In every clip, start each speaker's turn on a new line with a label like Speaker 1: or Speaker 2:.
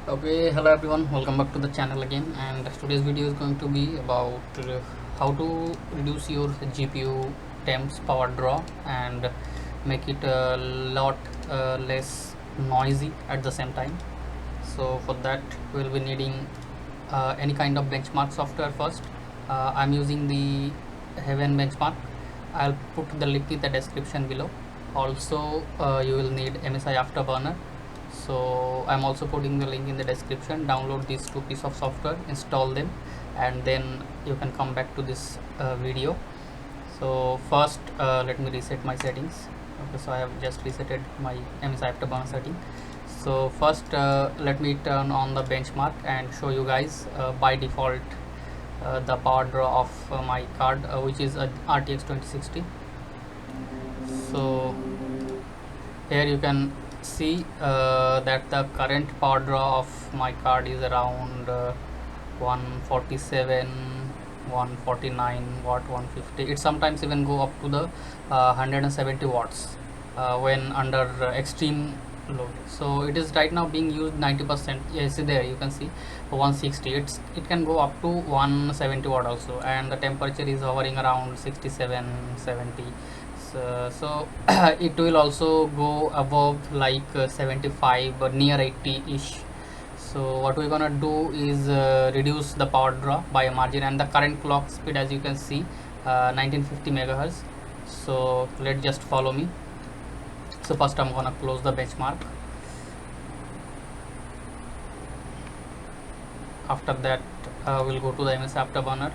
Speaker 1: Okay, hello everyone, welcome back to the channel again. And today's video is going to be about how to reduce your GPU temps power draw and make it a lot less noisy at the same time. So for that we'll be needing any kind of benchmark software first. I'm using the Heaven benchmark. I'll put the link in the description below. Also you will need MSI Afterburner, so I'm also putting the link in the description. Download these two pieces of software, install them, and then you can come back to this video. So first let me reset my settings. Okay, so I have just resetted my MSI Afterburner setting. So first let me turn on the benchmark and show you guys by default the power draw of my card, which is a RTX 2060. So here you can see that the current power draw of my card is around 147, 149 watt, 150. It sometimes even go up to the 170 watts when under extreme load. So it is right now being used 90%. Yes, there you can see 160. It can go up to 170 watt also, and the temperature is hovering around 67, 70. So it will also go above like 75 or near 80 ish. So what we're gonna do is reduce the power draw by a margin, and the current clock speed, as you can see, 1950 megahertz. So let's just follow me. So first I'm gonna close the benchmark. After that we'll go to the MS Afterburner.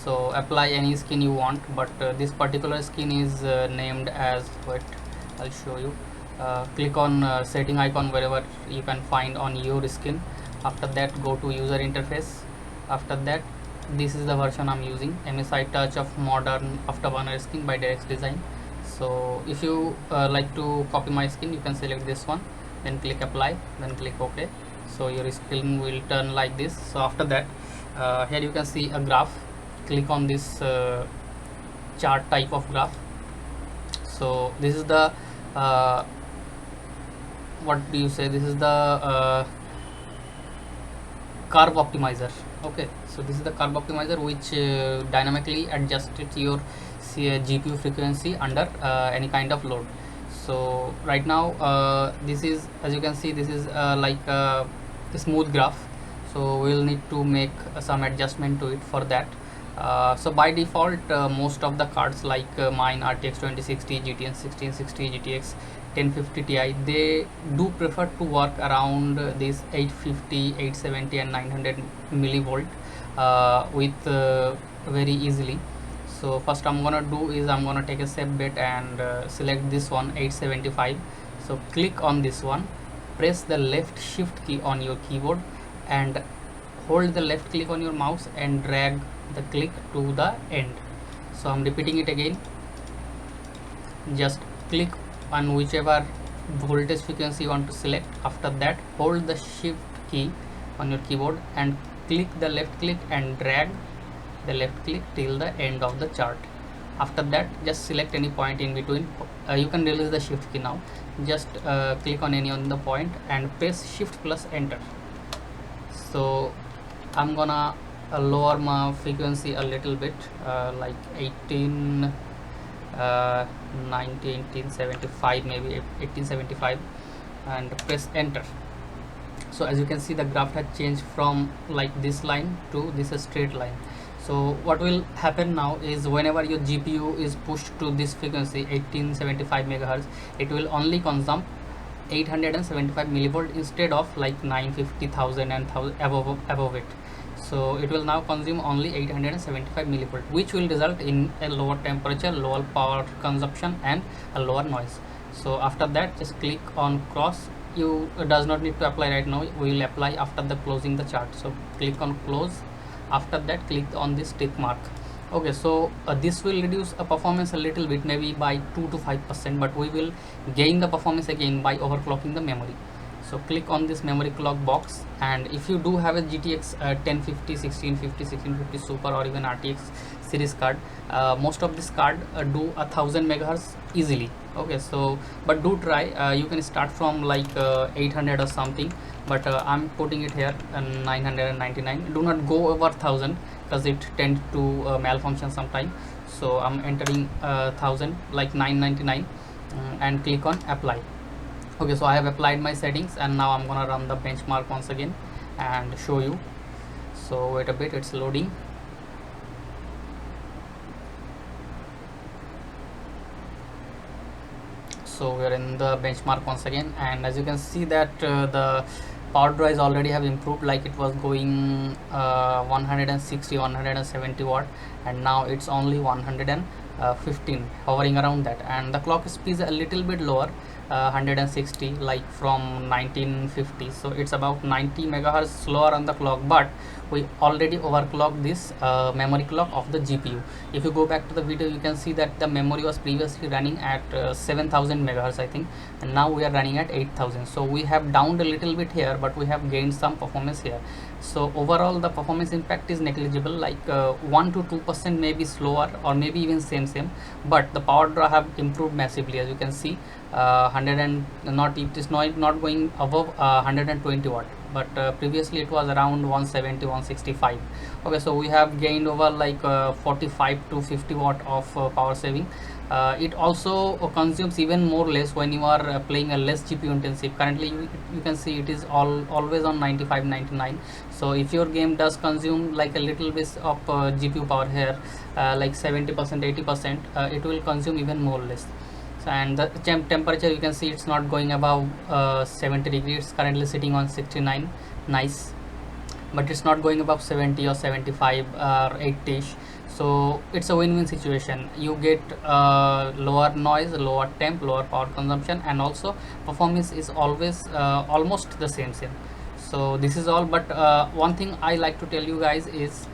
Speaker 1: So apply any skin you want, but this particular skin is named as what I'll show you. Click on setting icon wherever you can find on your skin. After that go to user interface. After that, this is the version I'm using, MSI Touch of Modern Afterburner skin by Derex Design. So if you like to copy my skin, you can select this one, then click apply, then click OK. So your skin will turn like this. So after that here you can see a graph. Click on this chart type of graph. So this is the what do you say, this is the curve optimizer. Okay, so this is the curve optimizer which dynamically adjusts your GPU frequency under any kind of load. So right now this is, as you can see, this is like a smooth graph, so we'll need to make some adjustment to it. For that so by default most of the cards like mine RTX 2060, GTN 1660, GTX 1050 Ti, they do prefer to work around this 850, 870 and 900 millivolt with very easily. So first I'm gonna do is I'm gonna take a safe bet and select this one, 875. So click on this one, press the left shift key on your keyboard and hold the left click on your mouse and drag the click to the end. So I'm repeating it again. Just click on whichever voltage frequency you want to select. After that, hold the shift key on your keyboard and click the left click and drag the left click till the end of the chart. After that, just select any point in between. You can release the shift key now. Just click on any on the point and press shift plus enter. So I'm gonna lower my frequency a little bit, like 18 90, 1875, maybe 1875, and press enter. So as you can see, the graph has changed from like this line to this straight line. So what will happen now is whenever your GPU is pushed to this frequency 1875 megahertz, it will only consume 875 millivolt instead of like 950,000 and above it. So it will now consume only 875 millivolt, which will result in a lower temperature, lower power consumption and a lower noise. So after that, just click on cross. You does not need to apply right now, we will apply after the closing the chart. So click on close. After that, click on this tick mark. Okay, so this will reduce a performance a little bit, maybe by 2 to 5%, but we will gain the performance again by overclocking the memory. So click on this memory clock box, and if you do have a GTX 1050, 1650, 1650 Super, or even RTX series card, most of this card do 1000 MHz easily. Okay, so but do try. You can start from like 800 or something, but I'm putting it here 999. Do not go over 1000 because it tends to malfunction sometime. So I'm entering 1000 like 999 and click on apply. Okay, so I have applied my settings, and now I'm gonna run the benchmark once again and show you. So wait a bit, it's loading. So we are in the benchmark once again, and as you can see that the power draw is already have improved. Like it was going 160 170 watt, and now it's only 115, hovering around that. And the clock speed is a little bit lower, 160 like from 1950. So it's about 90 megahertz slower on the clock, but we already overclocked this memory clock of the GPU. If you go back to the video, you can see that the memory was previously running at 7000 megahertz I think, and now we are running at 8000. So we have downed a little bit here, but we have gained some performance here. So overall the performance impact is negligible, like 1 to 2% may be slower, or maybe even same, but the power draw have improved massively. As you can see, 100 and not, it is not going above 120 watt, but previously it was around 170 165. Okay, so we have gained over like 45 to 50 watt of power saving. It also consumes even more less when you are playing a less GPU intensive. Currently you can see it is always on 95 99. So if your game does consume like a little bit of GPU power here, like 70% 80%, it will consume even more less. So, and the temperature, you can see it's not going above 70 degrees. It's currently sitting on 69. Nice, but it's not going above 70 or 75 or 80ish. So it's a win-win situation. You get lower noise, lower temp, lower power consumption, and also performance is always almost the same. So this is all, but one thing I like to tell you guys is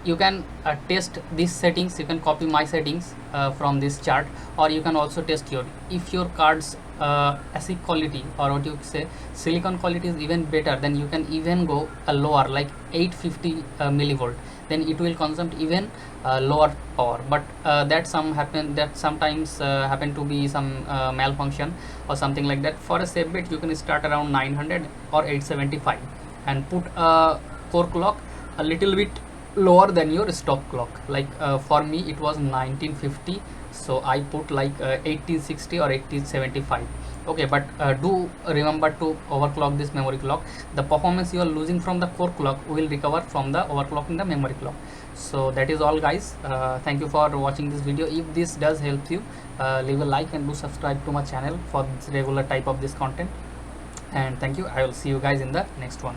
Speaker 1: you can test these settings. You can copy my settings from this chart, or you can also test your, if your cards ASIC quality, or what you say silicon quality is even better, then you can even go a lower like 850 millivolt, then it will consume even lower power. But that sometimes happen to be some malfunction or something like that. For a safe bet, you can start around 900 or 875 and put a core clock a little bit lower than your stock clock. Like for me it was 1950, so I put like 1860 or 1875. Okay, but do remember to overclock this memory clock. The performance you are losing from the core clock will recover from the overclocking the memory clock. So that is all, guys. Thank you for watching this video. If this does help you, leave a like and do subscribe to my channel for this regular type of this content. And thank you. I will see you guys in the next one.